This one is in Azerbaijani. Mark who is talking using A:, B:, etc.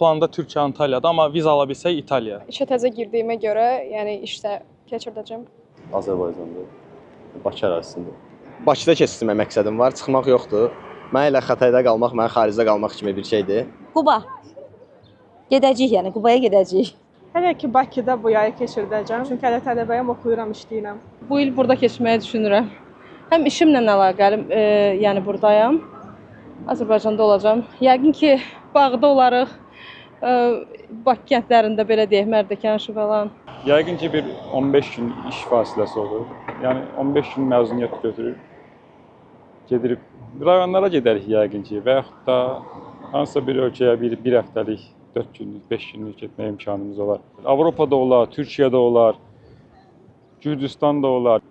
A: planda Türkiyə, Antalyada, amma viza ala bilsək İtaliya.
B: İşə təzə girdiyimə görə, yəni işdə keçirdəcəm.
C: Azərbaycanda, Bakı ərazisində.
D: Bakıda keçirmək məqsədim var, çıxmaq yoxdur. Mən elə Xətayda qalmaq, mən xaricdə qalmaq kimi bir şeydir.
E: Quba. Gedəcəyik, yəni Qubaya gedəcəyik.
F: Hələ ki Bakıda bu yayı keçirdəcəm. Çünki hələ tələbəyəm, oxuyuram, işləyirəm.
G: Bu il burada keçməyi düşünürəm. Həm işimlə əlaqəli, yəni burdayam. Azərbaycanda olacağam. Yəqin ki, bağda olarıq. Bakı kəndlərində belə deyək, Mərdəkan falan.
H: Yəqin ki, bir 15 gün iş fasiləsi olur. Yəni 15 gün məzuniyyət götürür. Gedirib rayonlara gedərik yəqin ki, və yaxud da hansısa bir ölkəyə bir həftəlik, 4 günlük, 5 günlük getmək imkanımız olar. Avropada olar, Türkiyədə olar, Gürcüstanda olar.